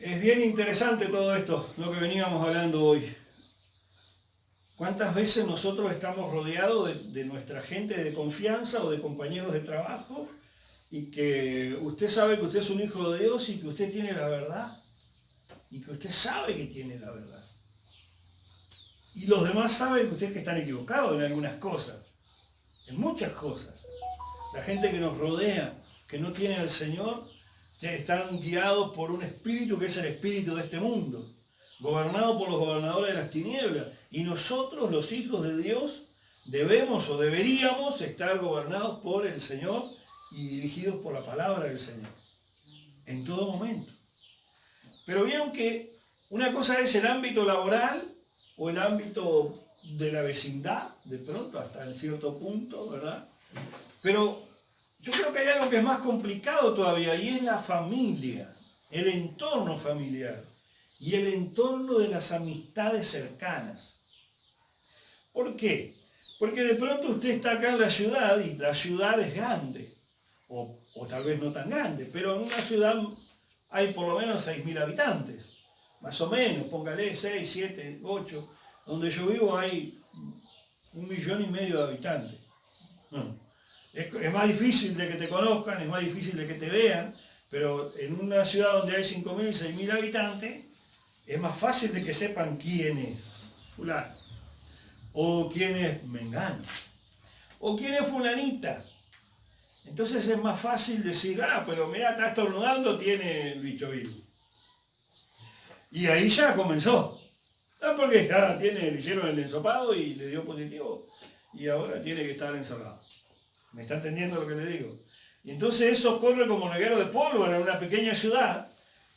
Es bien interesante todo esto, lo que veníamos hablando hoy. ¿Cuántas veces nosotros estamos rodeados de nuestra gente de confianza o de compañeros de trabajo y que usted sabe que usted es un hijo de Dios y que usted tiene la verdad y que usted sabe que tiene la verdad? Y los demás saben que ustedes que están equivocados en algunas cosas, en muchas cosas. La gente que nos rodea, que no tiene al Señor, están guiados por un espíritu que es el espíritu de este mundo, gobernado por los gobernadores de las tinieblas. Y nosotros, los hijos de Dios, debemos o deberíamos estar gobernados por el Señor y dirigidos por la palabra del Señor, en todo momento. Pero vieron que una cosa es el ámbito laboral o el ámbito de la vecindad, de pronto, hasta en cierto punto, ¿verdad? Pero yo creo que hay algo que es más complicado todavía y es la familia, el entorno familiar y el entorno de las amistades cercanas. ¿Por qué? Porque de pronto usted está acá en la ciudad y la ciudad es grande, o tal vez no tan grande, pero en una ciudad hay por lo menos 6.000 habitantes, más o menos, póngale 6, 7, 8, donde yo vivo hay 1,5 millones de habitantes. Es más difícil de que te conozcan, es más difícil de que te vean, pero en una ciudad donde hay 5.000, 6.000 habitantes, es más fácil de que sepan quién es fulano, o quién es mengano, o quién es fulanita. Entonces es más fácil decir, pero mirá, está estornudando, tiene el bicho virus. Y ahí ya comenzó. Porque ya le hicieron el ensopado y le dio positivo, y ahora tiene que estar encerrado. ¿Me está entendiendo lo que le digo? Y entonces eso corre como reguero de pólvora en una pequeña ciudad,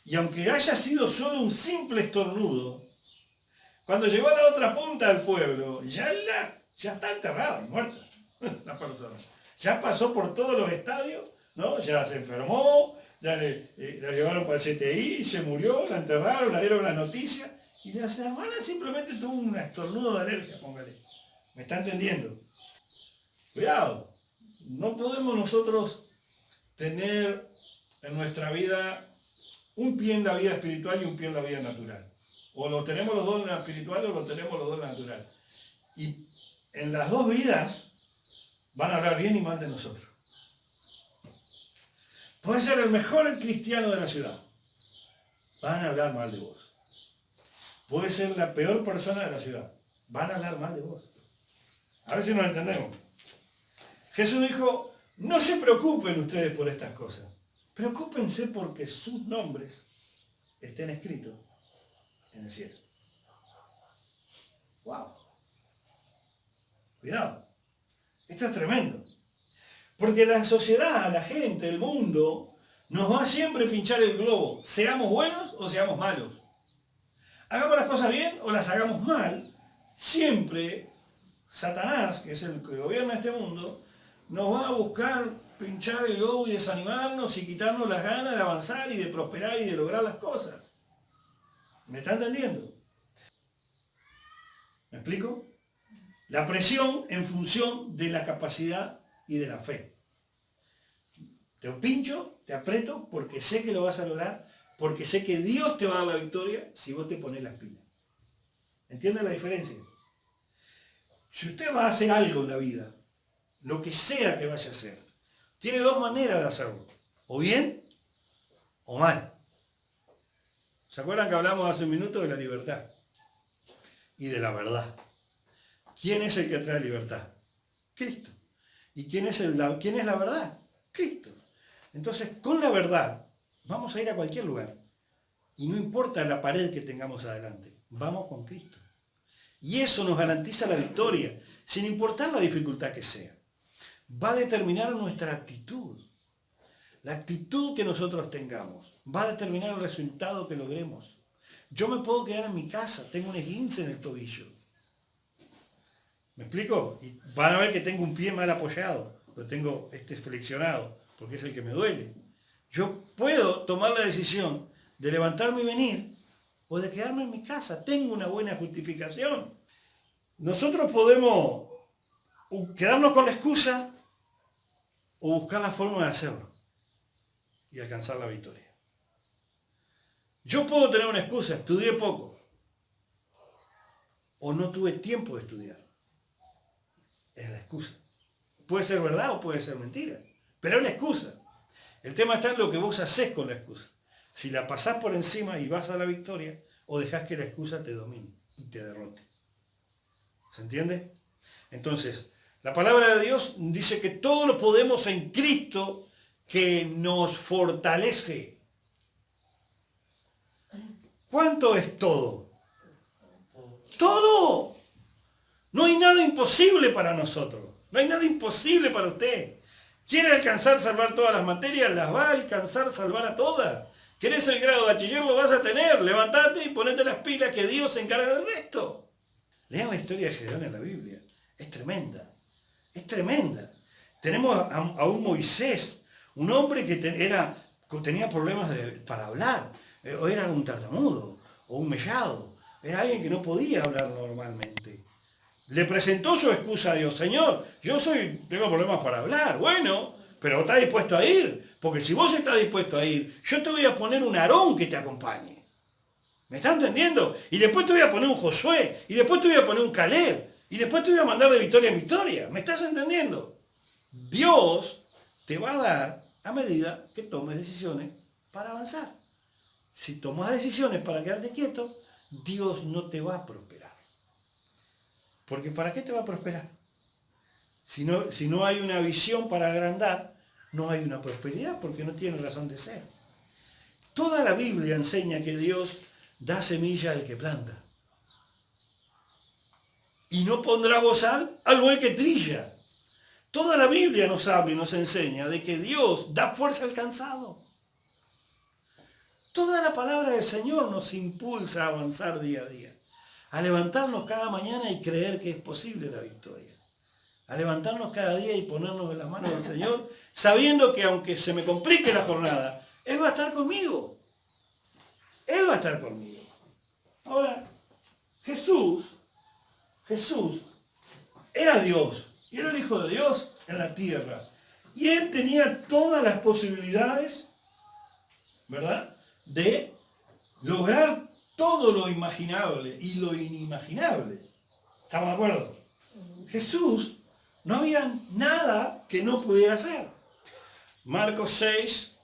y aunque haya sido solo un simple estornudo, cuando llegó a la otra punta del pueblo, ya está enterrada y muerta la persona. Ya pasó por todos los estadios, ¿no? Ya se enfermó, ya la llevaron para el CTI, se murió, la enterraron, la dieron la noticia, y la semana simplemente tuvo un estornudo de alergia, póngale. ¿Me está entendiendo? Cuidado. No podemos nosotros tener en nuestra vida un pie en la vida espiritual y un pie en la vida natural. O lo tenemos los dos en la espiritual o lo tenemos los dos en la natural. Y en las dos vidas van a hablar bien y mal de nosotros. Puede ser el mejor cristiano de la ciudad. Van a hablar mal de vos. Puede ser la peor persona de la ciudad. Van a hablar mal de vos. A ver si nos entendemos. Jesús dijo, no se preocupen ustedes por estas cosas. Preocúpense porque sus nombres estén escritos en el cielo. ¡Wow! Cuidado. Esto es tremendo. Porque la sociedad, la gente, el mundo, nos va siempre a pinchar el globo. Seamos buenos o seamos malos. Hagamos las cosas bien o las hagamos mal. Siempre Satanás, que es el que gobierna este mundo, nos va a buscar pinchar el globo y desanimarnos y quitarnos las ganas de avanzar y de prosperar y de lograr las cosas. ¿Me está entendiendo? ¿Me explico? La presión en función de la capacidad y de la fe. Te pincho, te aprieto porque sé que lo vas a lograr, porque sé que Dios te va a dar la victoria si vos te pones las pilas. ¿Entiendes la diferencia? Si usted va a hacer algo en la vida, lo que sea que vaya a hacer, tiene dos maneras de hacerlo. O bien o mal. ¿Se acuerdan que hablamos hace un minuto de la libertad? Y de la verdad. ¿Quién es el que trae libertad? Cristo. ¿Y quién es la verdad? Cristo. Entonces, con la verdad, vamos a ir a cualquier lugar. Y no importa la pared que tengamos adelante. Vamos con Cristo. Y eso nos garantiza la victoria, sin importar la dificultad que sea. Va a determinar nuestra actitud. La actitud que nosotros tengamos va a determinar el resultado que logremos. Yo me puedo quedar en mi casa, tengo un esguince en el tobillo. ¿Me explico? Y van a ver que tengo un pie mal apoyado, lo tengo flexionado, porque es el que me duele. Yo puedo tomar la decisión de levantarme y venir, o de quedarme en mi casa. Tengo una buena justificación. Nosotros podemos quedarnos con la excusa o buscar la forma de hacerlo y alcanzar la victoria. Yo puedo tener una excusa, estudié poco. O no tuve tiempo de estudiar. Es la excusa. Puede ser verdad o puede ser mentira. Pero es la excusa. El tema está en lo que vos haces con la excusa. Si la pasás por encima y vas a la victoria, o dejás que la excusa te domine y te derrote. ¿Se entiende? Entonces, la palabra de Dios dice que todo lo podemos en Cristo que nos fortalece. ¿Cuánto es todo? Todo. No hay nada imposible para nosotros. No hay nada imposible para usted. ¿Quiere alcanzar, salvar todas las materias? Las va a alcanzar, salvar a todas. ¿Querés el grado de bachiller? Lo vas a tener. Levantate y ponete las pilas que Dios se encarga del resto. Lean la historia de Gedeón en la Biblia. Es tremenda. Es tremenda. Tenemos a un Moisés, un hombre que tenía problemas para hablar. O era un tartamudo, o un mellado. Era alguien que no podía hablar normalmente. Le presentó su excusa a Dios. Señor, tengo problemas para hablar. Bueno, pero ¿estás dispuesto a ir? Porque si vos estás dispuesto a ir, yo te voy a poner un Aarón que te acompañe. ¿Me está entendiendo? Y después te voy a poner un Josué. Y después te voy a poner un Caleb. Y después te voy a mandar de victoria en victoria. ¿Me estás entendiendo? Dios te va a dar a medida que tomes decisiones para avanzar. Si tomas decisiones para quedarte quieto, Dios no te va a prosperar. Porque ¿para qué te va a prosperar? Si no hay una visión para agrandar, no hay una prosperidad porque no tiene razón de ser. Toda la Biblia enseña que Dios da semilla al que planta. Y no pondrá bozal al buey que trilla. Toda la Biblia nos habla y nos enseña de que Dios da fuerza al cansado. Toda la palabra del Señor nos impulsa a avanzar día a día. A levantarnos cada mañana y creer que es posible la victoria. A levantarnos cada día y ponernos en las manos del Señor, sabiendo que aunque se me complique la jornada, Él va a estar conmigo. Él va a estar conmigo. Ahora, Jesús era Dios y era el Hijo de Dios en la tierra. Y Él tenía todas las posibilidades, ¿verdad?, de lograr todo lo imaginable y lo inimaginable. ¿Estamos de acuerdo? Jesús, no había nada que no pudiera hacer. Marcos 6,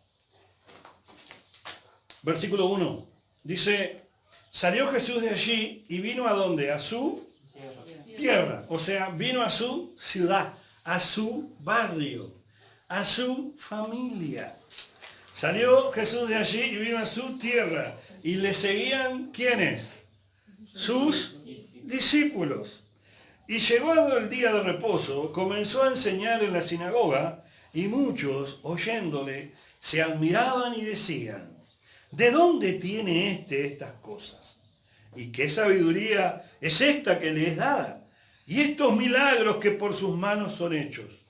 versículo 1, dice, salió Jesús de allí y vino ¿a dónde? A su tierra. O sea, vino a su ciudad, a su barrio, a su familia. Salió Jesús de allí y vino a su tierra. Y le seguían, ¿quiénes? Sus discípulos. Y llegado el día de reposo, comenzó a enseñar en la sinagoga, y muchos, oyéndole, se admiraban y decían, ¿de dónde tiene estas cosas? ¿Y qué sabiduría es esta que le es dada? Y estos milagros que por sus manos son hechos.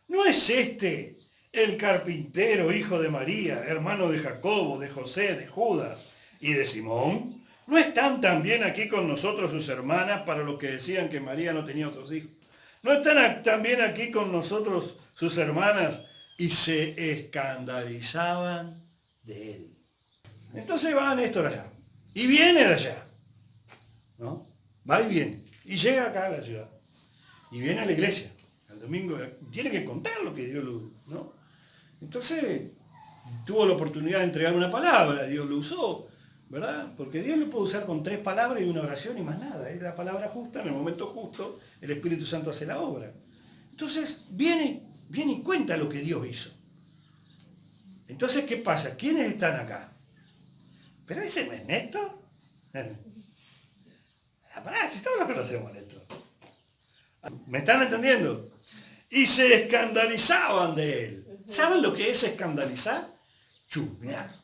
¿No es este el carpintero, hijo de María, hermano de Jacobo, de José, de Judas y de Simón? ¿No están también aquí con nosotros sus hermanas, para los que decían que María no tenía otros hijos? ¿No están también aquí con nosotros sus hermanas? Y se escandalizaban de él. Entonces va Néstor allá. Y viene de allá. ¿No? Va y viene. Y llega acá a la ciudad. Y viene a la iglesia. El domingo tiene que contar lo que Dios lo... ¿no? Entonces tuvo la oportunidad de entregar una palabra. Dios lo usó. ¿Verdad? Porque Dios lo puede usar con 3 palabras y una oración y más nada. Es la palabra justa, en el momento justo, el Espíritu Santo hace la obra. Entonces, viene y cuenta lo que Dios hizo. Entonces, ¿qué pasa? ¿Quiénes están acá? ¿Pero ese no es Néstor? Pará, si todos lo conocemos, Néstor. ¿Me están entendiendo? Y se escandalizaban de él. ¿Saben lo que es escandalizar? Chusmear.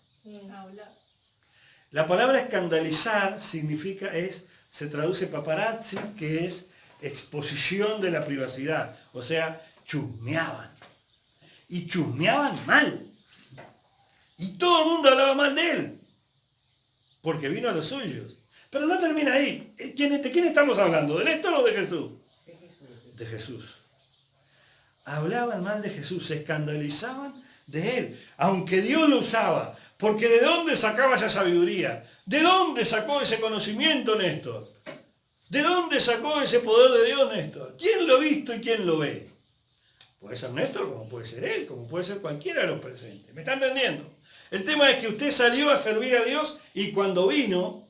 La palabra escandalizar se traduce paparazzi, que es exposición de la privacidad. O sea, chusmeaban. Y chusmeaban mal. Y todo el mundo hablaba mal de él. Porque vino a los suyos. Pero no termina ahí. ¿De quién estamos hablando? ¿De Néstor o de Jesús? De Jesús. Hablaban mal de Jesús, se escandalizaban de él. Aunque Dios lo usaba. Porque ¿de dónde sacaba esa sabiduría? ¿De dónde sacó ese conocimiento, Néstor? ¿De dónde sacó ese poder de Dios, Néstor? ¿Quién lo ha visto y quién lo ve? Puede ser Néstor, como puede ser él, como puede ser cualquiera de los presentes. ¿Me está entendiendo? El tema es que usted salió a servir a Dios y cuando vino,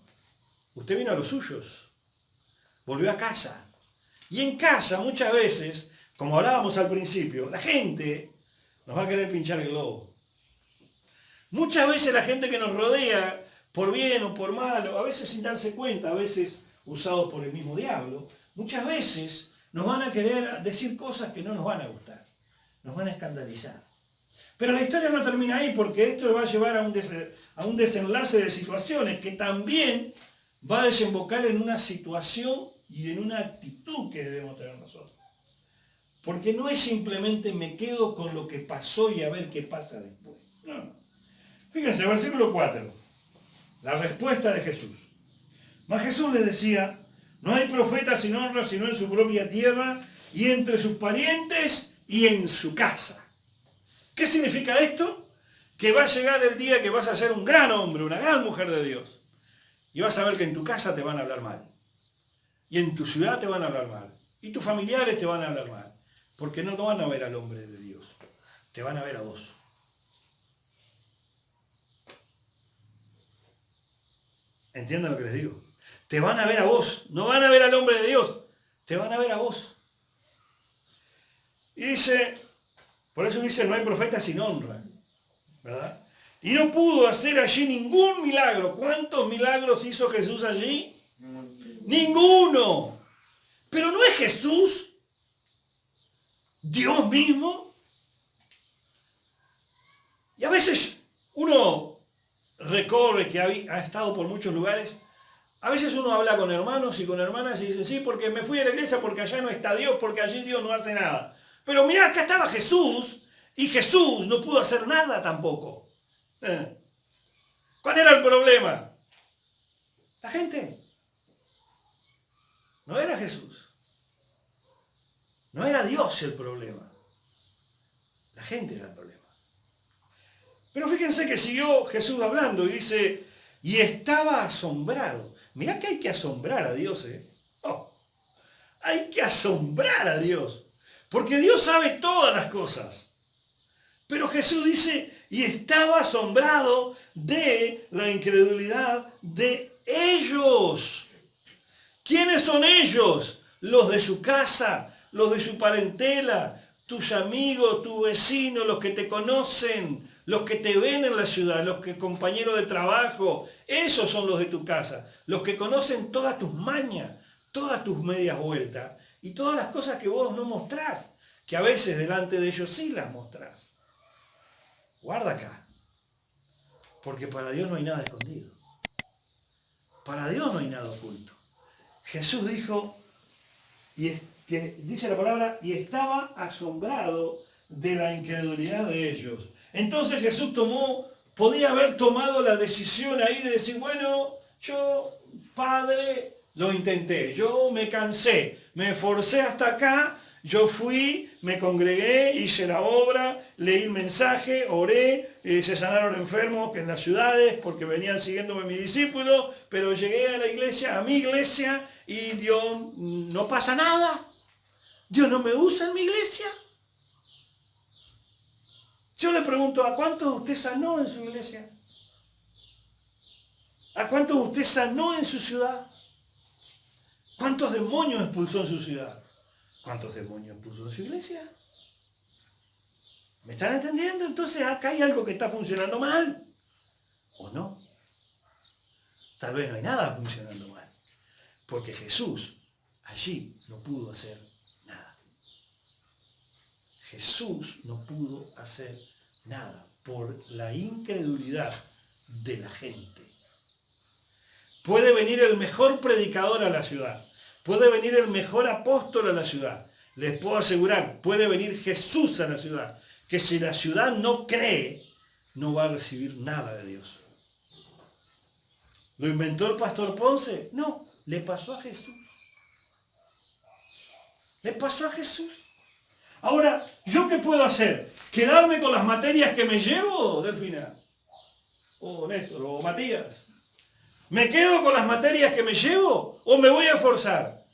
usted vino a los suyos. Volvió a casa. Y en casa muchas veces, como hablábamos al principio, la gente nos va a querer pinchar el globo. Muchas veces la gente que nos rodea, por bien o por mal, o a veces sin darse cuenta, a veces usados por el mismo diablo, muchas veces nos van a querer decir cosas que no nos van a gustar, nos van a escandalizar. Pero la historia no termina ahí porque esto va a llevar a un desenlace de situaciones que también va a desembocar en una situación y en una actitud que debemos tener nosotros. Porque no es simplemente me quedo con lo que pasó y a ver qué pasa después. No. Fíjense, versículo 4. La respuesta de Jesús. Mas Jesús les decía, no hay profeta sin honra sino en su propia tierra y entre sus parientes y en su casa. ¿Qué significa esto? Que va a llegar el día que vas a ser un gran hombre, una gran mujer de Dios. Y vas a ver que en tu casa te van a hablar mal. Y en tu ciudad te van a hablar mal. Y tus familiares te van a hablar mal. Porque no van a ver al hombre de Dios. Te van a ver a vos. ¿Entienden lo que les digo? Te van a ver a vos. No van a ver al hombre de Dios. Te van a ver a vos. Y dice, por eso dice, no hay profeta sin honra. ¿Verdad? Y no pudo hacer allí ningún milagro. ¿Cuántos milagros hizo Jesús allí? Ninguno. Pero ¿no es Jesús Dios mismo? Y a veces uno recorre, que ha estado por muchos lugares, a veces uno habla con hermanos y con hermanas y dice, sí, porque me fui a la iglesia porque allá no está Dios, porque allí Dios no hace nada. Pero mirá, acá estaba Jesús y Jesús no pudo hacer nada tampoco. ¿Cuál era el problema? La gente. No era Jesús. No era Dios el problema. La gente era el problema. Pero fíjense que siguió Jesús hablando y dice, y estaba asombrado. Mirá que hay que asombrar a Dios, ¿eh? Oh, hay que asombrar a Dios. Porque Dios sabe todas las cosas. Pero Jesús dice, y estaba asombrado de la incredulidad de ellos. ¿Quiénes son ellos? Los de su casa, los de su parentela, tus amigos, tu vecino, los que te conocen, los que te ven en la ciudad, los que compañeros de trabajo, esos son los de tu casa, los que conocen todas tus mañas, todas tus medias vueltas y todas las cosas que vos no mostrás, que a veces delante de ellos sí las mostrás. Guarda acá, porque para Dios no hay nada escondido. Para Dios no hay nada oculto. Jesús dijo, dice la palabra, y estaba asombrado de la incredulidad de ellos. Entonces Jesús podía haber tomado la decisión ahí de decir, bueno, yo, Padre, lo intenté, yo me cansé, me esforcé hasta acá, yo fui, me congregué, hice la obra, leí el mensaje, oré, se sanaron enfermos en las ciudades porque venían siguiéndome mis discípulos, pero llegué a la iglesia, a mi iglesia, y Dios, no pasa nada. Dios no me usa en mi iglesia. Yo le pregunto, ¿a cuántos de usted sanó en su iglesia? ¿A cuántos de usted sanó en su ciudad? ¿Cuántos demonios expulsó en su ciudad? ¿Cuántos demonios expulsó en su iglesia? ¿Me están entendiendo? Entonces acá hay algo que está funcionando mal. ¿O no? Tal vez no hay nada funcionando mal. Porque Jesús allí no pudo hacer nada. Jesús no pudo hacer nada por la incredulidad de la gente. Puede venir el mejor predicador a la ciudad. Puede venir el mejor apóstol a la ciudad. Les puedo asegurar, puede venir Jesús a la ciudad. Que si la ciudad no cree, no va a recibir nada de Dios. ¿Lo inventó el pastor Ponce? No, le pasó a Jesús. Le pasó a Jesús. Ahora, ¿yo qué puedo hacer? ¿Quedarme con las materias que me llevo, Delfina? O Néstor, o Matías. ¿Me quedo con las materias que me llevo o me voy a esforzar?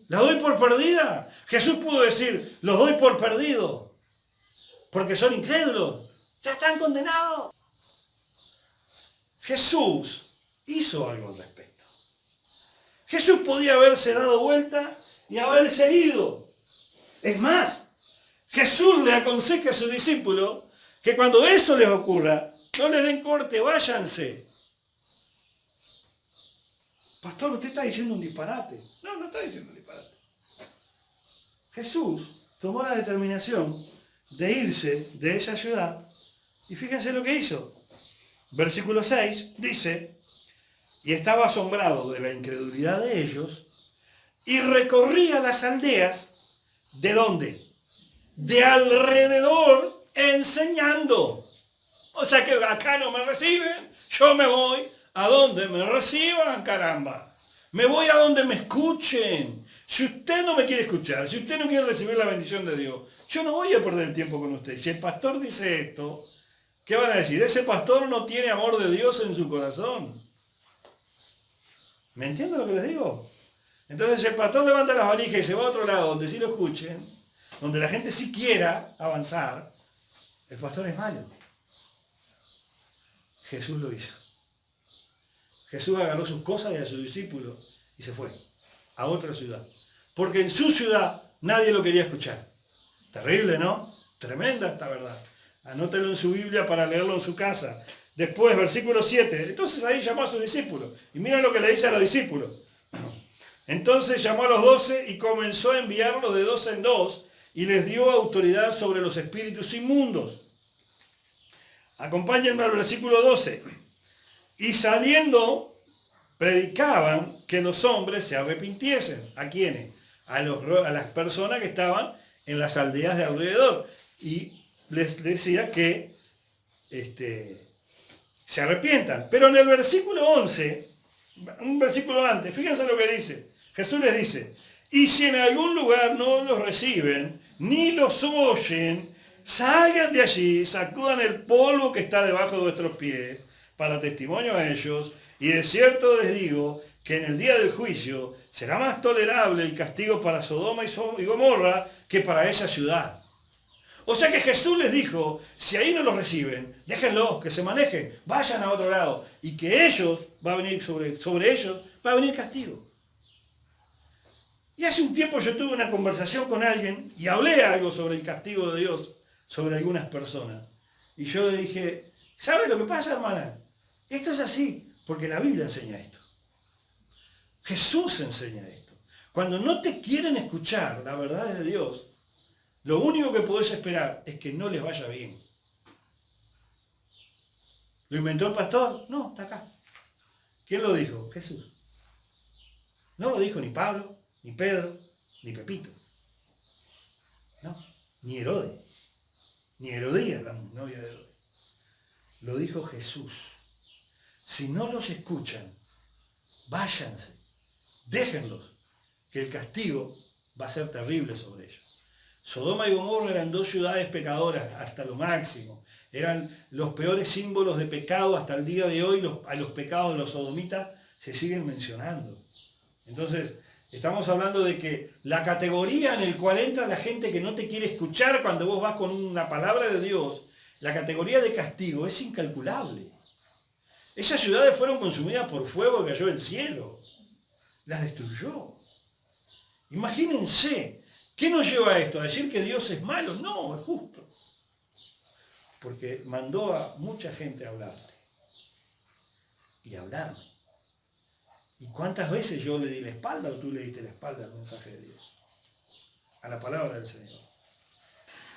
¿Las doy por perdida? Jesús pudo decir, los doy por perdido, porque son incrédulos. Ya están condenados. Jesús hizo algo al respecto. Jesús podía haberse dado vuelta y haberse ido. Es más, Jesús le aconseja a sus discípulos que cuando eso les ocurra, no les den corte, váyanse. Pastor, usted está diciendo un disparate. No, no está diciendo un disparate. Jesús tomó la determinación de irse de esa ciudad y fíjense lo que hizo. Versículo 6 dice, y estaba asombrado de la incredulidad de ellos y recorría las aldeas, ¿de dónde? De alrededor enseñando. O sea que acá no me reciben, yo me voy a donde me reciban, caramba. Me voy a donde me escuchen. Si usted no me quiere escuchar, si usted no quiere recibir la bendición de Dios, yo no voy a perder el tiempo con usted. Si el pastor dice esto, ¿qué van a decir? Ese pastor no tiene amor de Dios en su corazón. ¿Me entienden lo que les digo? Entonces, si el pastor levanta las valijas y se va a otro lado donde sí lo escuchen, donde la gente sí quiera avanzar, el pastor es malo. Jesús lo hizo. Jesús agarró sus cosas y a sus discípulos y se fue a otra ciudad. Porque en su ciudad nadie lo quería escuchar. Terrible, ¿no? Tremenda esta verdad. Anótelo en su Biblia para leerlo en su casa. Después, versículo 7. Entonces ahí llamó a sus discípulos. Y mira lo que le dice a los discípulos. Entonces llamó a los 12 y comenzó a enviarlos de 2 en 2 y les dio autoridad sobre los espíritus inmundos. Acompáñenme al versículo 12. Y saliendo, predicaban que los hombres se arrepintiesen. ¿A quiénes? A las personas que estaban en las aldeas de alrededor. Y les decía que se arrepientan. Pero en el versículo 11, un versículo antes, fíjense lo que dice. Jesús les dice, y si en algún lugar no los reciben, ni los oyen, salgan de allí, sacudan el polvo que está debajo de vuestros pies, para testimonio a ellos, y de cierto les digo que en el día del juicio será más tolerable el castigo para Sodoma y Gomorra que para esa ciudad. O sea que Jesús les dijo, si ahí no los reciben, déjenlos, que se manejen, vayan a otro lado, y que ellos, va a venir sobre ellos, va a venir castigo. Y hace un tiempo yo tuve una conversación con alguien y hablé algo sobre el castigo de Dios sobre algunas personas. Y yo le dije, ¿sabe lo que pasa, hermana? Esto es así, porque la Biblia enseña esto. Jesús enseña esto. Cuando no te quieren escuchar la verdad de Dios, lo único que podés esperar es que no les vaya bien. ¿Lo inventó el pastor? No, está acá. ¿Quién lo dijo? Jesús. No lo dijo ni Pablo, ni Pedro, ni Pepito. No, ni Herodes, ni Herodías, la novia de Herodes. Lo dijo Jesús. Si no los escuchan, váyanse, déjenlos, que el castigo va a ser terrible sobre ellos. Sodoma y Gomorra eran 2 ciudades pecadoras hasta lo máximo. Eran los peores símbolos de pecado hasta el día de hoy. A los pecados de los sodomitas se siguen mencionando. Entonces, estamos hablando de que la categoría en la cual entra la gente que no te quiere escuchar cuando vos vas con una palabra de Dios, la categoría de castigo es incalculable. Esas ciudades fueron consumidas por fuego que cayó del cielo. Las destruyó. Imagínense. ¿Qué nos lleva a esto? ¿A decir que Dios es malo? No, es justo. Porque mandó a mucha gente a hablarte. Y a hablarme. ¿Y cuántas veces yo le di la espalda o tú le diste la espalda al mensaje de Dios? A la palabra del Señor.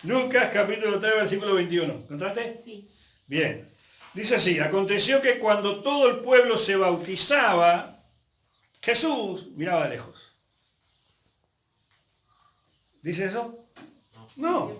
Lucas capítulo 3, versículo 21. ¿Encontraste? Sí. Bien. Dice así, aconteció que cuando todo el pueblo se bautizaba, Jesús miraba de lejos. ¿Dice eso? No.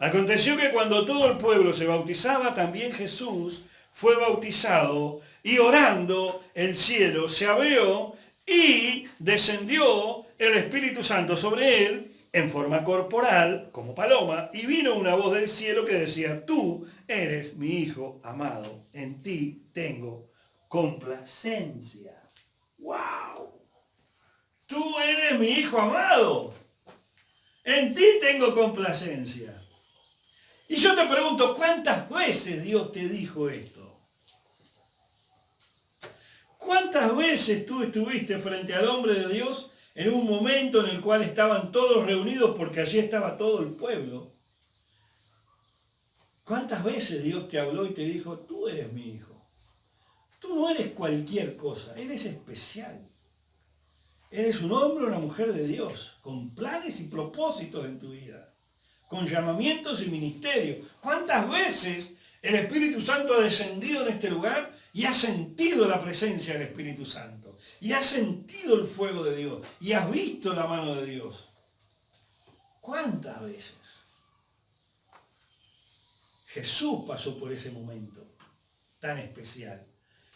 Aconteció que cuando todo el pueblo se bautizaba, también Jesús fue bautizado y orando el cielo se abrió y descendió el Espíritu Santo sobre él en forma corporal, como paloma, y vino una voz del cielo que decía, tú eres mi hijo amado, en ti tengo complacencia. ¡Wow! Tú eres mi hijo amado, en ti tengo complacencia. Y yo te pregunto, ¿cuántas veces Dios te dijo esto? ¿Cuántas veces tú estuviste frente al hombre de Dios en un momento en el cual estaban todos reunidos porque allí estaba todo el pueblo? ¿Cuántas veces Dios te habló y te dijo, tú eres mi hijo? Tú no eres cualquier cosa, eres especial. Eres un hombre o una mujer de Dios, con planes y propósitos en tu vida, con llamamientos y ministerios. ¿Cuántas veces el Espíritu Santo ha descendido en este lugar y has sentido la presencia del Espíritu Santo? Y has sentido el fuego de Dios y has visto la mano de Dios. ¿Cuántas veces? Jesús pasó por ese momento tan especial.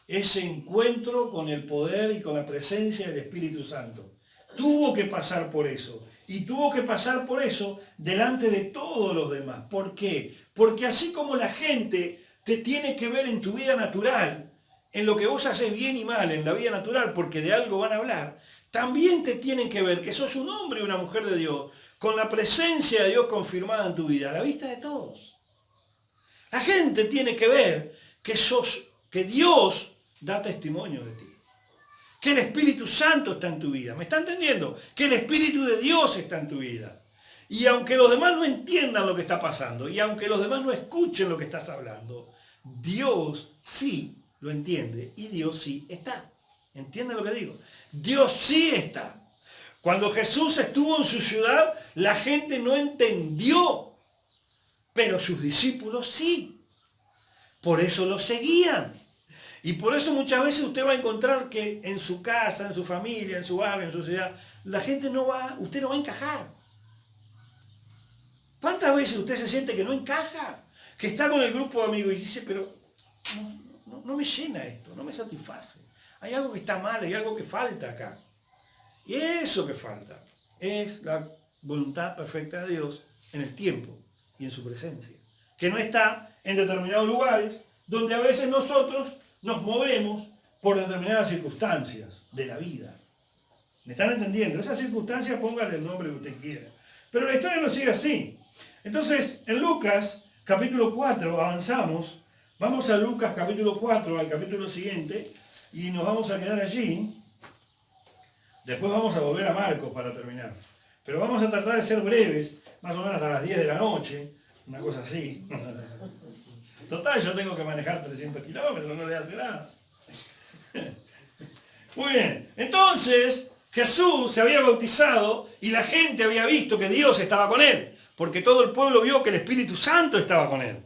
Ese encuentro con el poder y con la presencia del Espíritu Santo. Tuvo que pasar por eso. Y tuvo que pasar por eso delante de todos los demás. ¿Por qué? Porque así como la gente te tiene que ver en tu vida natural, en lo que vos haces bien y mal, en la vida natural, porque de algo van a hablar, también te tienen que ver que sos un hombre y una mujer de Dios, con la presencia de Dios confirmada en tu vida, a la vista de todos. La gente tiene que ver que Dios da testimonio de ti. Que el Espíritu Santo está en tu vida. ¿Me está entendiendo? Que el Espíritu de Dios está en tu vida. Y aunque los demás no entiendan lo que está pasando, y aunque los demás no escuchen lo que estás hablando, Dios sí lo entiende y Dios sí está. ¿Entienden lo que digo? Dios sí está. Cuando Jesús estuvo en su ciudad, la gente no entendió, pero sus discípulos sí. Por eso lo seguían. Y por eso muchas veces usted va a encontrar que en su casa, en su familia, en su barrio, en su ciudad, la gente usted no va a encajar. ¿Cuántas veces usted se siente que no encaja? Que está con el grupo de amigos y dice, pero no me llena esto, no me satisface. Hay algo que está mal, hay algo que falta acá. Y eso que falta es la voluntad perfecta de Dios en el tiempo y en su presencia. Que no está en determinados lugares donde a veces nosotros nos movemos por determinadas circunstancias de la vida. ¿Me están entendiendo? Esas circunstancias póngale el nombre que usted quiera. Pero la historia no sigue así. Entonces, en Lucas, capítulo 4, avanzamos. Vamos a Lucas, capítulo 4, al capítulo siguiente, y nos vamos a quedar allí. Después vamos a volver a Marcos para terminar. Pero vamos a tratar de ser breves, más o menos hasta las 10 de la noche, una cosa así. Total, yo tengo que manejar 300 kilómetros, no le hace nada. Muy bien, entonces Jesús se había bautizado y la gente había visto que Dios estaba con él, porque todo el pueblo vio que el Espíritu Santo estaba con él.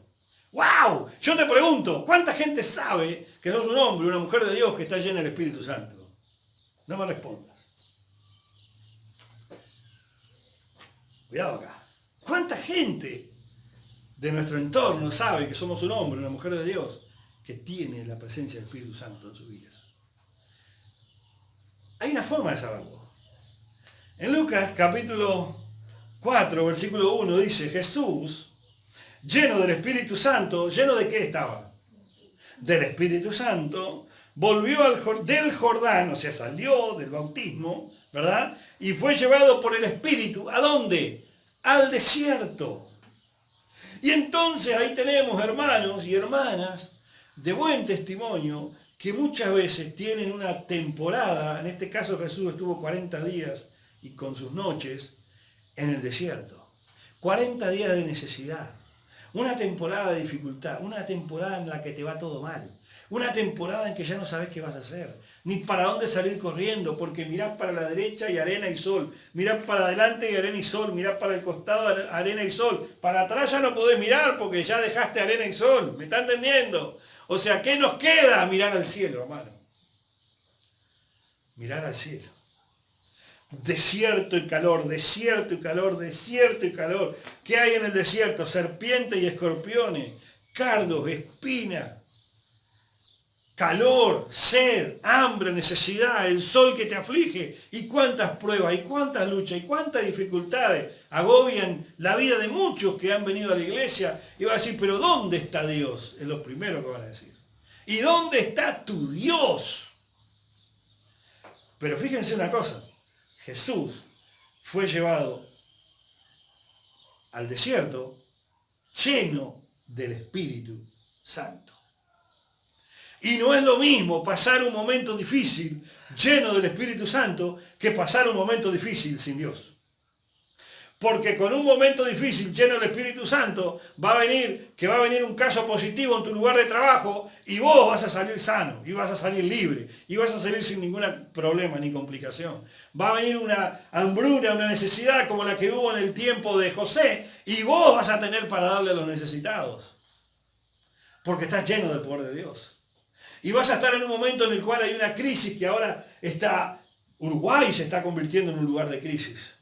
¡Wow! Yo te pregunto, ¿cuánta gente sabe que sos un hombre, una mujer de Dios que está llena del Espíritu Santo? No me respondas. Cuidado acá. ¿Cuánta gente de nuestro entorno sabe que somos un hombre, una mujer de Dios, que tiene la presencia del Espíritu Santo en su vida? Hay una forma de saberlo. En Lucas capítulo 4, versículo 1 dice, Jesús, lleno del Espíritu Santo, ¿lleno de qué estaba? Del Espíritu Santo, volvió del Jordán, o sea, salió del bautismo, ¿verdad? Y fue llevado por el Espíritu, ¿a dónde? Al desierto. Y entonces ahí tenemos hermanos y hermanas de buen testimonio que muchas veces tienen una temporada, en este caso Jesús estuvo 40 días y con sus noches en el desierto. 40 días de necesidad, una temporada de dificultad, una temporada en la que te va todo mal, una temporada en que ya no sabes qué vas a hacer, ni para dónde salir corriendo, porque mirás para la derecha y arena y sol, mirás para adelante y arena y sol, mirás para el costado arena y sol, para atrás ya no podés mirar porque ya dejaste arena y sol, ¿me está entendiendo? O sea, ¿qué nos queda? Mirar al cielo, hermano. Mirar al cielo. Desierto y calor, desierto y calor, desierto y calor. ¿Qué hay en el desierto? Serpientes y escorpiones, cardos, espinas, calor, sed, hambre, necesidad, el sol que te aflige, y cuántas pruebas, y cuántas luchas, y cuántas dificultades agobian la vida de muchos que han venido a la iglesia, y va a decir, pero ¿dónde está Dios? Es lo primero que van a decir. ¿Y dónde está tu Dios? Pero fíjense una cosa, Jesús fue llevado al desierto lleno del Espíritu Santo. Y no es lo mismo pasar un momento difícil lleno del Espíritu Santo que pasar un momento difícil sin Dios. Porque con un momento difícil lleno del Espíritu Santo va a venir un caso positivo en tu lugar de trabajo y vos vas a salir sano, y vas a salir libre, y vas a salir sin ningún problema ni complicación. Va a venir una hambruna, una necesidad como la que hubo en el tiempo de José, y vos vas a tener para darle a los necesitados. Porque estás lleno del poder de Dios. Y vas a estar en un momento en el cual hay una crisis que ahora Uruguay se está convirtiendo en un lugar de crisis.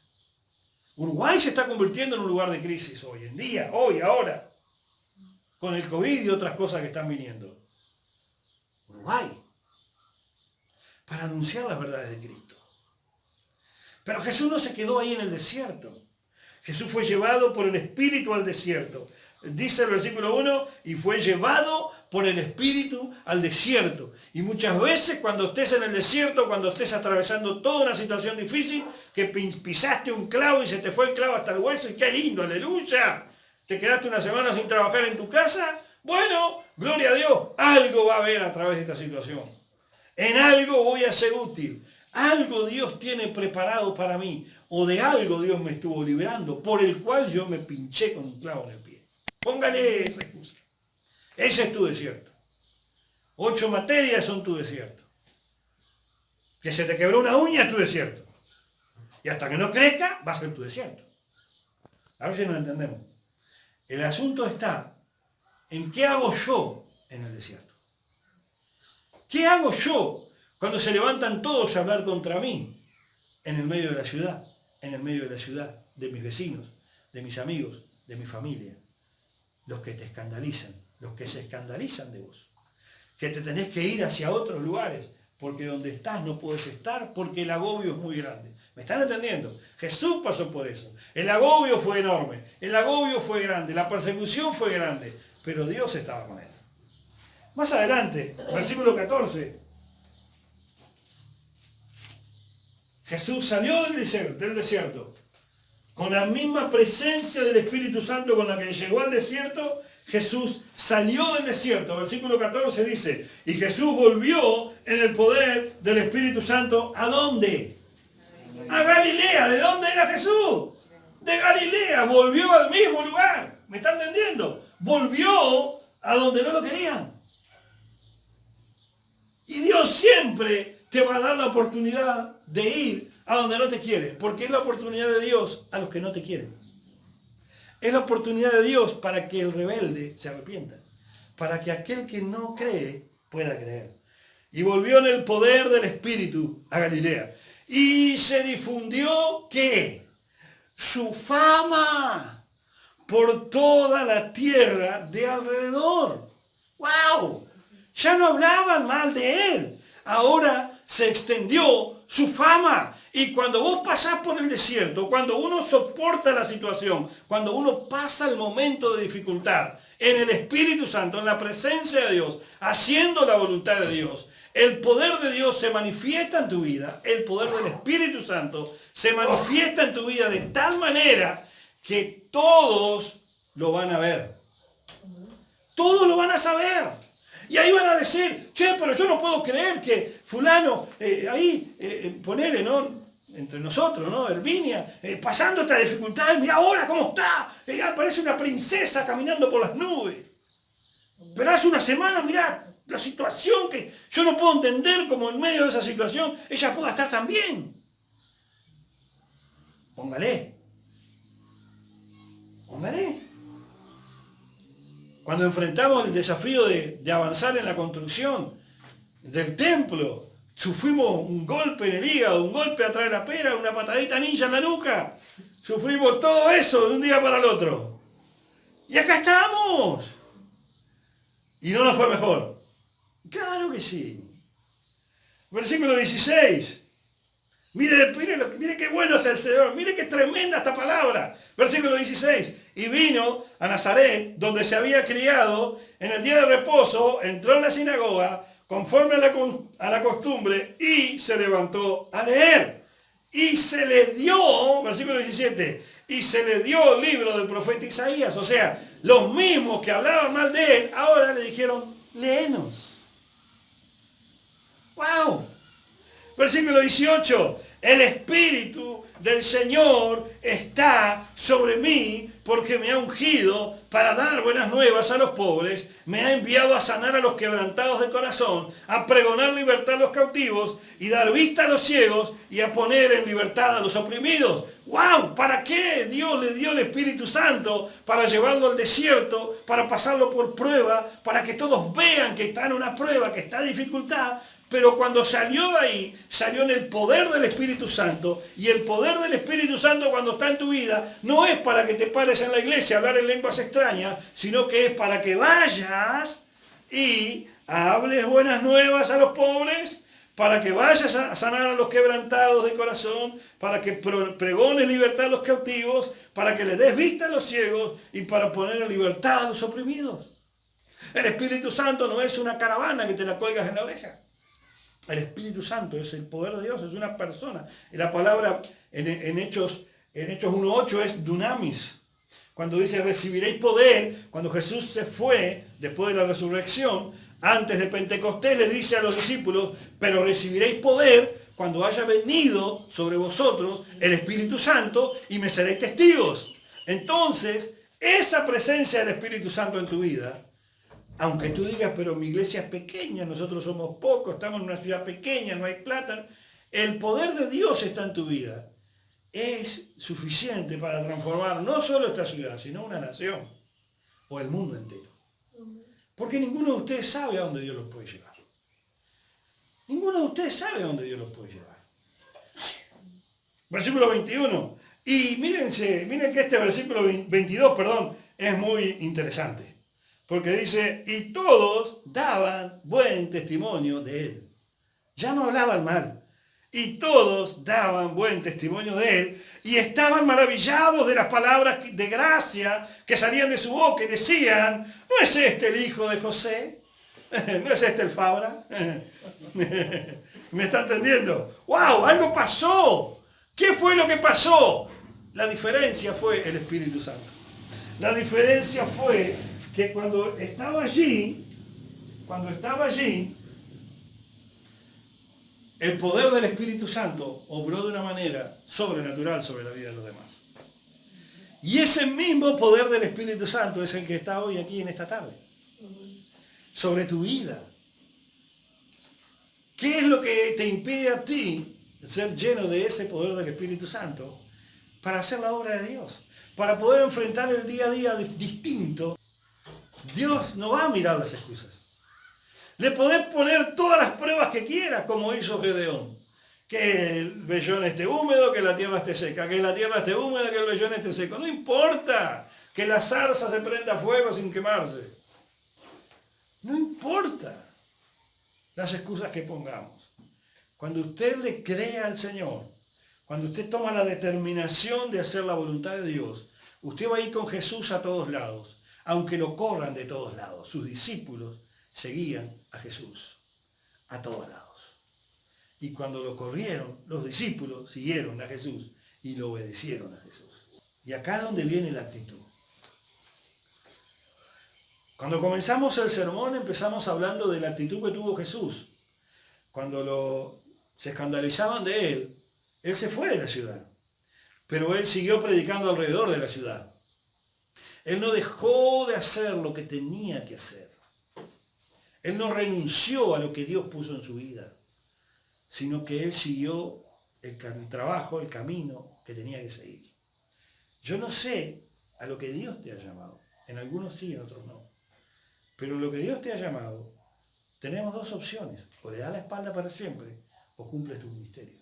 Uruguay se está convirtiendo en un lugar de crisis hoy en día, ahora, con el COVID y otras cosas que están viniendo. Uruguay, para anunciar las verdades de Cristo. Pero Jesús no se quedó ahí en el desierto. Jesús fue llevado por el Espíritu al desierto. Dice el versículo 1, y fue llevado por el Espíritu al desierto. Y muchas veces cuando estés en el desierto, cuando estés atravesando toda una situación difícil, que pisaste un clavo y se te fue el clavo hasta el hueso, y qué lindo, aleluya, te quedaste una semana sin trabajar en tu casa, bueno, gloria a Dios, algo va a haber a través de esta situación. En algo voy a ser útil. Algo Dios tiene preparado para mí, o de algo Dios me estuvo librando, por el cual yo me pinché con un clavo en el pie. Póngale esa excusa. Ese es tu desierto. 8 materias son tu desierto. Que se te quebró una uña es tu desierto. Y hasta que no crezca, va a ser tu desierto. A ver si nos entendemos. El asunto está en qué hago yo en el desierto. ¿Qué hago yo cuando se levantan todos a hablar contra mí en el medio de la ciudad? En el medio de la ciudad, de mis vecinos, de mis amigos, de mi familia. Los que te escandalizan, los que se escandalizan de vos. Que te tenés que ir hacia otros lugares, porque donde estás no puedes estar, porque el agobio es muy grande. ¿Me están entendiendo? Jesús pasó por eso. El agobio fue enorme, el agobio fue grande, la persecución fue grande, pero Dios estaba con él. Más adelante, versículo 14. Jesús salió del desierto con la misma presencia del Espíritu Santo con la que llegó al desierto. Jesús salió del desierto. Versículo 14 dice, y Jesús volvió en el poder del Espíritu Santo. ¿A dónde? A Galilea. ¿De dónde era Jesús? De Galilea. Volvió al mismo lugar. ¿Me está entendiendo? Volvió a donde no lo querían. Y Dios siempre te va a dar la oportunidad de ir a donde no te quieren, porque es la oportunidad de Dios a los que no te quieren. Es la oportunidad de Dios para que el rebelde se arrepienta, para que aquel que no cree pueda creer. Y volvió en el poder del Espíritu a Galilea. Y se difundió, ¿qué? Su fama por toda la tierra de alrededor. ¡Wow! Ya no hablaban mal de él. Ahora se extendió su fama. Y cuando vos pasás por el desierto, cuando uno soporta la situación, cuando uno pasa el momento de dificultad, en el Espíritu Santo, en la presencia de Dios, haciendo la voluntad de Dios, el poder de Dios se manifiesta en tu vida, el poder del Espíritu Santo se manifiesta en tu vida de tal manera que todos lo van a ver. Todos lo van a saber. Y ahí van a decir, che, pero yo no puedo creer que fulano, ponele, ¿no? Entre nosotros, ¿no? Herminia, pasando esta dificultad, mira ahora cómo está, parece una princesa caminando por las nubes. Pero hace una semana, mirá, la situación que yo no puedo entender cómo en medio de esa situación ella pueda estar tan bien. Póngale. Cuando enfrentamos el desafío de avanzar en la construcción del templo, sufrimos un golpe en el hígado, un golpe atrás de la pera, una patadita ninja en la nuca. Sufrimos todo eso de un día para el otro. Y acá estamos. Y no nos fue mejor. Claro que sí. Versículo 16. Mire qué bueno es el Señor, mire qué tremenda esta palabra. Versículo 16. Y vino a Nazaret, donde se había criado, en el día de reposo, entró en la sinagoga, conforme a la costumbre, y se levantó a leer. Y se le dio, versículo 17, y se le dio el libro del profeta Isaías. O sea, los mismos que hablaban mal de él, ahora le dijeron, léenos. ¡Wow! Versículo 18, el Espíritu del Señor está sobre mí porque me ha ungido para dar buenas nuevas a los pobres, me ha enviado a sanar a los quebrantados de corazón, a pregonar libertad a los cautivos y dar vista a los ciegos y a poner en libertad a los oprimidos. ¡Wow! ¿Para qué Dios le dio el Espíritu Santo? Para llevarlo al desierto, para pasarlo por prueba, para que todos vean que está en una prueba, que está en dificultad. Pero cuando salió de ahí, salió en el poder del Espíritu Santo. Y el poder del Espíritu Santo cuando está en tu vida no es para que te pares en la iglesia a hablar en lenguas extrañas, sino que es para que vayas y hables buenas nuevas a los pobres, para que vayas a sanar a los quebrantados de corazón, para que pregones libertad a los cautivos, para que le des vista a los ciegos y para poner en libertad a los oprimidos. El Espíritu Santo no es una caravana que te la cuelgas en la oreja. El Espíritu Santo es el poder de Dios, es una persona. Y la palabra en Hechos 1.8 es dunamis. Cuando dice recibiréis poder, cuando Jesús se fue después de la resurrección, antes de Pentecostés le dice a los discípulos, pero recibiréis poder cuando haya venido sobre vosotros el Espíritu Santo y me seréis testigos. Entonces, esa presencia del Espíritu Santo en tu vida, aunque tú digas, pero mi iglesia es pequeña, nosotros somos pocos, estamos en una ciudad pequeña, no hay plata, el poder de Dios está en tu vida. Es suficiente para transformar no solo esta ciudad, sino una nación o el mundo entero. Porque ninguno de ustedes sabe a dónde Dios los puede llevar. Ninguno de ustedes sabe a dónde Dios los puede llevar. Versículo 21. Y miren que este versículo 22, es muy interesante. Porque dice, y todos daban buen testimonio de él. Ya no hablaban mal. Y todos daban buen testimonio de él. Y estaban maravillados de las palabras de gracia que salían de su boca y decían, ¿no es este el hijo de José? ¿No es este el Fabra? ¿Me está entendiendo? ¡Wow! Algo pasó. ¿Qué fue lo que pasó? La diferencia fue el Espíritu Santo. La diferencia fue que cuando estaba allí, el poder del Espíritu Santo obró de una manera sobrenatural sobre la vida de los demás. Y ese mismo poder del Espíritu Santo es el que está hoy aquí en esta tarde. Sobre tu vida. ¿Qué es lo que te impide a ti ser lleno de ese poder del Espíritu Santo para hacer la obra de Dios? Para poder enfrentar el día a día distinto. Dios no va a mirar las excusas. Le podés poner todas las pruebas que quieras, como hizo Gedeón. Que el vellón esté húmedo, que la tierra esté seca. Que la tierra esté húmeda, que el vellón esté seco. No importa que la zarza se prenda a fuego sin quemarse. No importa las excusas que pongamos. Cuando usted le cree al Señor, cuando usted toma la determinación de hacer la voluntad de Dios, usted va a ir con Jesús a todos lados. Aunque lo corran de todos lados, sus discípulos seguían a Jesús a todos lados. Y cuando lo corrieron, los discípulos siguieron a Jesús y lo obedecieron a Jesús. Y acá es donde viene la actitud. Cuando comenzamos el sermón empezamos hablando de la actitud que tuvo Jesús. Cuando se escandalizaban de él se fue de la ciudad. Pero él siguió predicando alrededor de la ciudad. Él no dejó de hacer lo que tenía que hacer. Él no renunció a lo que Dios puso en su vida, sino que él siguió el trabajo, el camino que tenía que seguir. Yo no sé a lo que Dios te ha llamado. En algunos sí, en otros no. Pero en lo que Dios te ha llamado, tenemos dos opciones. O le das la espalda para siempre, o cumples tu ministerio.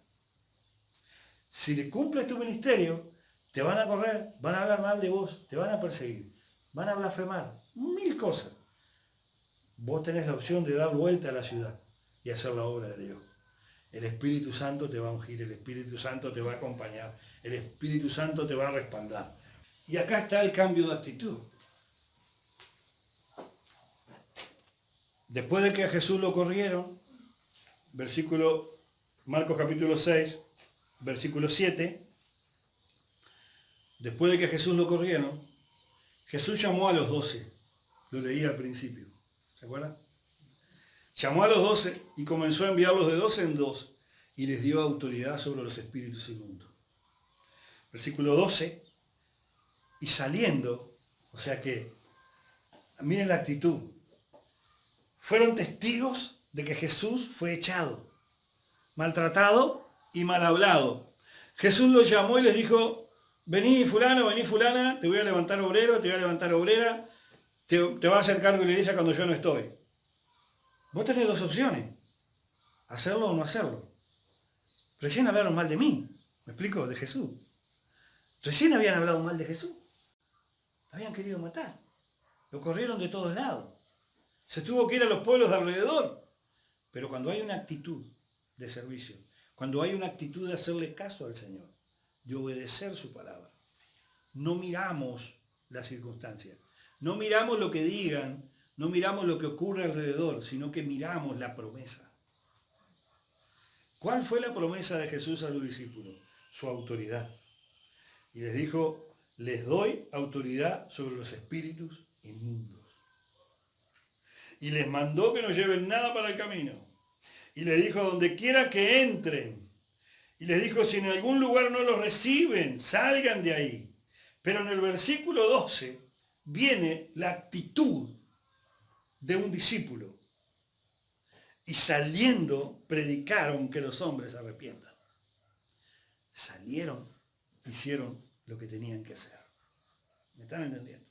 Si le cumples tu ministerio, te van a correr, van a hablar mal de vos, te van a perseguir, van a blasfemar, 1000 cosas. vos tenés la opción de dar vuelta a la ciudad y hacer la obra de Dios. El Espíritu Santo te va a ungir, el Espíritu Santo te va a acompañar, el Espíritu Santo te va a respaldar. Y acá está el cambio de actitud. Después de que a Jesús lo corrieron, Marcos capítulo 6, versículo 7, después de que a Jesús lo corrieron, Jesús llamó a los 12, lo leí al principio, ¿se acuerdan? Llamó a los 12 y comenzó a enviarlos de 2 en 2 y les dio autoridad sobre los espíritus inmundos. Versículo 12, y saliendo, o sea que, miren la actitud, fueron testigos de que Jesús fue echado, maltratado y mal hablado. Jesús los llamó y les dijo, vení fulano, vení fulana, te voy a levantar obrero, te voy a levantar obrera, te va a hacer cargo de la iglesia cuando yo no estoy. Vos tenés dos opciones, hacerlo o no hacerlo. Recién hablaron mal de mí, ¿me explico? De Jesús. Recién habían hablado mal de Jesús. Lo habían querido matar. Lo corrieron de todos lados. Se tuvo que ir a los pueblos de alrededor. Pero cuando hay una actitud de servicio, cuando hay una actitud de hacerle caso al Señor, de obedecer su palabra, no miramos las circunstancias, no miramos lo que digan, no miramos lo que ocurre alrededor, sino que miramos la promesa. ¿Cuál fue la promesa de Jesús a los discípulos? Su autoridad. Y les dijo, les doy autoridad sobre los espíritus inmundos. Y les mandó que no lleven nada para el camino. Y les dijo, donde quiera que entren. Y les dijo, si en algún lugar no los reciben, salgan de ahí. Pero en el versículo 12 viene la actitud de un discípulo. Y saliendo, predicaron que los hombres se arrepientan. Salieron, hicieron lo que tenían que hacer. ¿Me están entendiendo?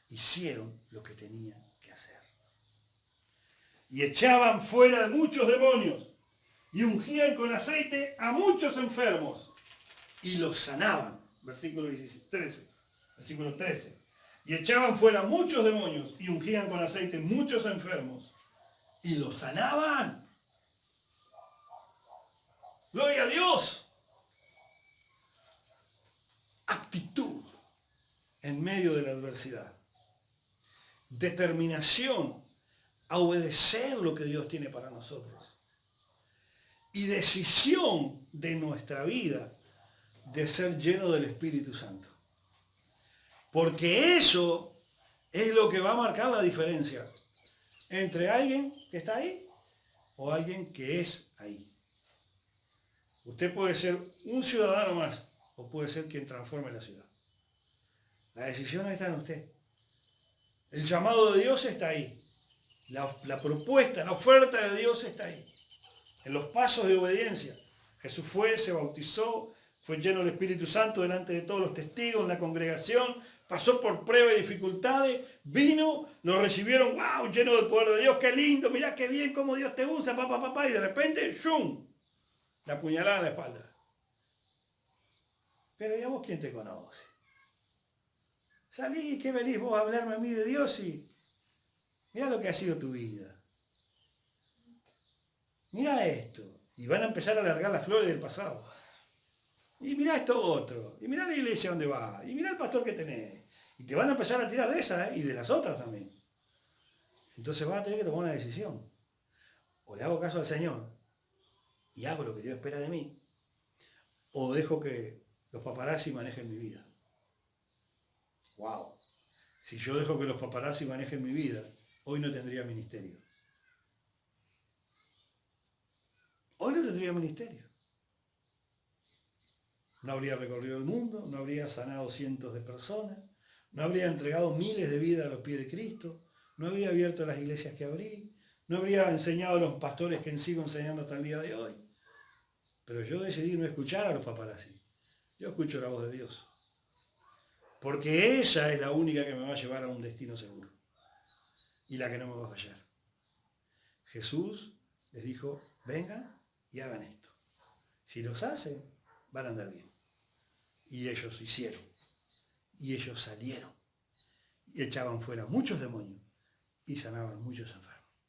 Hicieron lo que tenían que hacer. Y echaban fuera de muchos demonios. Y ungían con aceite a muchos enfermos. Y los sanaban. Versículo 13. Versículo 13. Y echaban fuera muchos demonios. Y ungían con aceite muchos enfermos. Y los sanaban. ¡Gloria a Dios! Actitud en medio de la adversidad. Determinación a obedecer lo que Dios tiene para nosotros. Y decisión de nuestra vida de ser lleno del Espíritu Santo. Porque eso es lo que va a marcar la diferencia entre alguien que está ahí o alguien que es ahí. Usted puede ser un ciudadano más o puede ser quien transforme la ciudad. La decisión está en usted. El llamado de Dios está ahí. La propuesta, la oferta de Dios está ahí. En los pasos de obediencia. Jesús fue, se bautizó, fue lleno del Espíritu Santo delante de todos los testigos en la congregación, pasó por pruebas y dificultades, vino, lo recibieron, wow, lleno del poder de Dios, qué lindo, mirá qué bien cómo Dios te usa, papá, y de repente, ¡shum!, la puñalada en la espalda. Pero ¿y a vos quién te conoce? Salí, ¿qué venís vos a hablarme a mí de Dios? Y mirá lo que ha sido tu vida. Mirá esto. Y van a empezar a alargar las flores del pasado. Y mirá esto otro. Y mirá la iglesia donde va. Y mirá el pastor que tenés. Y te van a empezar a tirar de esa, y de las otras también. Entonces vas a tener que tomar una decisión. O le hago caso al Señor y hago lo que Dios espera de mí. O dejo que los paparazzi manejen mi vida. Wow. Si yo dejo que los paparazzi manejen mi vida, hoy no tendría ministerio. Hoy no tendría ministerio. No habría recorrido el mundo, no habría sanado cientos de personas, no habría entregado miles de vidas a los pies de Cristo, no habría abierto las iglesias que abrí, no habría enseñado a los pastores que sigo enseñando hasta el día de hoy. Pero yo decidí no escuchar a los paparazzi. Yo escucho la voz de Dios. Porque ella es la única que me va a llevar a un destino seguro. Y la que no me va a fallar. Jesús les dijo, vengan y hagan esto. Si los hacen, van a andar bien. Y ellos hicieron. Y ellos salieron. Y echaban fuera muchos demonios. y sanaban muchos enfermos.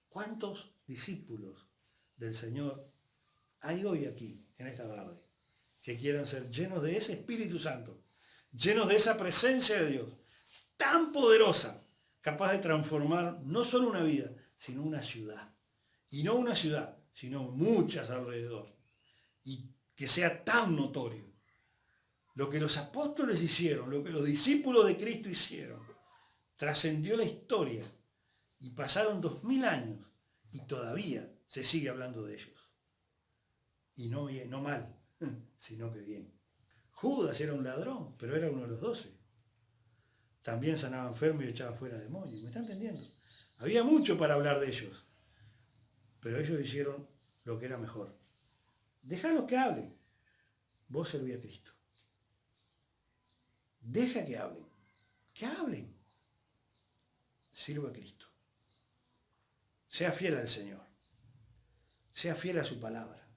¿Cuántos discípulos del Señor hay hoy aquí, en esta tarde, que quieran ser llenos de ese Espíritu Santo, llenos de esa presencia de Dios, tan poderosa, capaz de transformar no solo una vida, sino una ciudad? Y no una ciudad, sino muchas alrededor. Y que sea tan notorio. Lo que los apóstoles hicieron, lo que los discípulos de Cristo hicieron, trascendió la historia y pasaron 2000 años y todavía se sigue hablando de ellos. Y no bien, no mal, sino que bien. Judas era un ladrón, pero era uno de los 12. También sanaba enfermos y echaba fuera demonios. ¿Me está entendiendo? Había mucho para hablar de ellos, pero ellos hicieron lo que era mejor. Déjalos que hablen. Vos serví a Cristo. Deja que hablen. Que hablen. Sirva a Cristo. Sea fiel al Señor. Sea fiel a su palabra.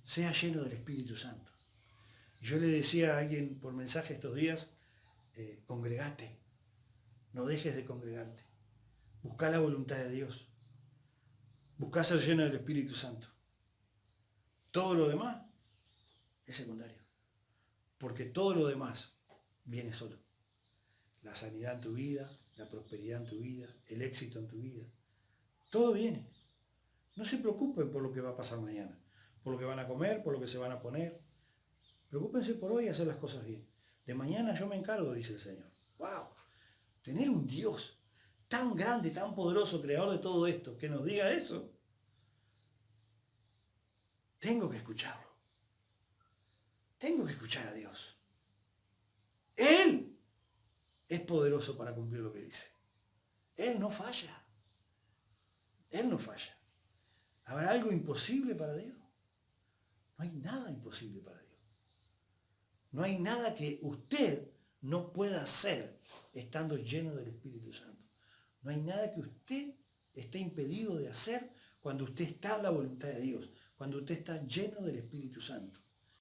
Sea lleno del Espíritu Santo. Yo le decía a alguien por mensaje estos días, congregate. No dejes de congregarte. Buscá la voluntad de Dios. Buscá ser lleno del Espíritu Santo. Todo lo demás es secundario. Porque todo lo demás viene solo. La sanidad en tu vida, la prosperidad en tu vida, el éxito en tu vida. Todo viene. No se preocupen por lo que va a pasar mañana, por lo que van a comer, por lo que se van a poner. Preocúpense por hoy y hacer las cosas bien. De mañana yo me encargo, dice el Señor. ¡Wow! Tener un Dios tan grande, tan poderoso, creador de todo esto, que nos diga eso. Tengo que escucharlo. Tengo que escuchar a Dios. Él es poderoso para cumplir lo que dice. Él no falla. Él no falla. ¿Habrá algo imposible para Dios? No hay nada imposible para Dios. No hay nada que usted no pueda hacer estando lleno del Espíritu Santo. No hay nada que usted esté impedido de hacer cuando usted está en la voluntad de Dios, cuando usted está lleno del Espíritu Santo.